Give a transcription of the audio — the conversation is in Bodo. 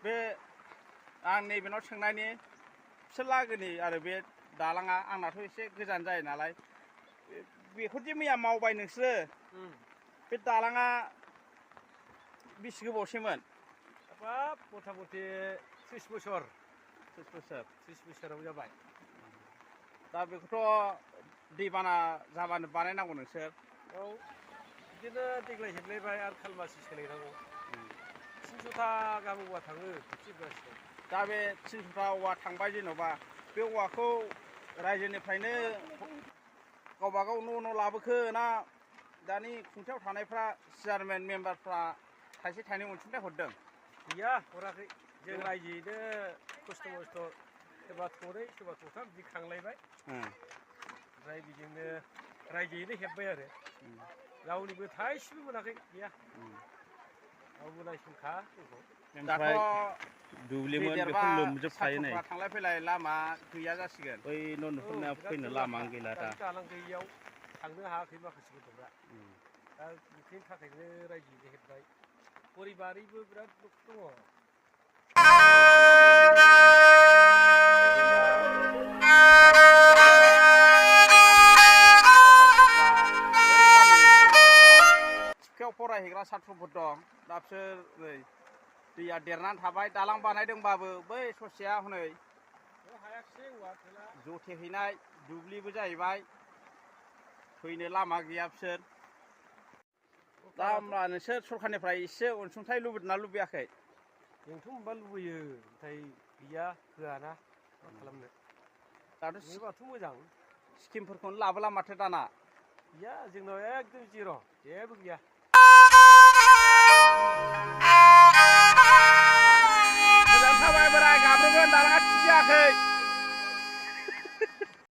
बे आं नैबेनाव सोंनायनि बिसोर लागोनि आरो बे दालाङा आंनाथ' एसे गोजान जायो नालाय बेखौदि मैया मावबाय नोंसोरो बे दालाङा बेसे गोबावसैमोन हाबाब मथा मथि 30 बोसोर 30 बोसोराव जाबाय दा बेखौथ' दैबाना जाबानो बानायनांगौ नोंसोर औ बिदिनो देग्लाय हेबलायबाय आरो खालमासि सोलायनांगौ 300था गाहाम औवा थाङो खेबसे बेलासियाव दा बे 300था औवा थांबाय जेन'बा बे औवाखौ रायजोनिफ्रायनो गावबागाव न' लाबोखो ना दानि खुंथायाव थानायफ्रा चेयारमेन मेम्बारफ्रा थाइसे थाइनै अनसुंथाइ हरदों गैया हराखै जों रायजोयैनो खस्थ' मस्थ' सोरबा थरै सोरबा थथाम बिदि खांलायबाय ओमफ्राय बिदिनो रायजोयैनो हेब्बाय आरो रावनिबो थाइसेबो मोनाखै गैया रावबो नायसनखा जोंखौ दाथ' दुब्लिमोन बेखौ लोमजोबखायो नै थांलाय फैलाय लामा गैया जासिगोन बै न' नुहुरनाया फैनो लामानो गैला दा दालां गैयियाव थांनो हायाखै माखासे गथ'फ्रा दा बेफोरनि थाखायनो रायजोयैनो हेब्बाय परिबारैबो बिराद न'खर दङ थिखायाव फरायहैग्रा साथ्र'फोर दं दा बिसोर नै दैया देरनानै थाबाय दालां बानायदोंबाबो बै ससेया हनै जथेहैनाय दुब्लिबो जाहैबाय फैनो लामा गैया बिसोर दा होमब्ला नोंसोर सरखारनिफ्राय एसे अनसुंथाइ लुबैदोंना लुबैयाखै जोंथ' मोनबा लुबैयो नाथाय गैया होआना मा खालामनो दाथ' होबाथ' मोजां स्किमफोरखौनो लाबोला माथो दाना गैया जोंनाव एकदम जिर' जेबो गैया मोजां थाबाय बोराय गाबोमोन दालाङा थिग जायाखै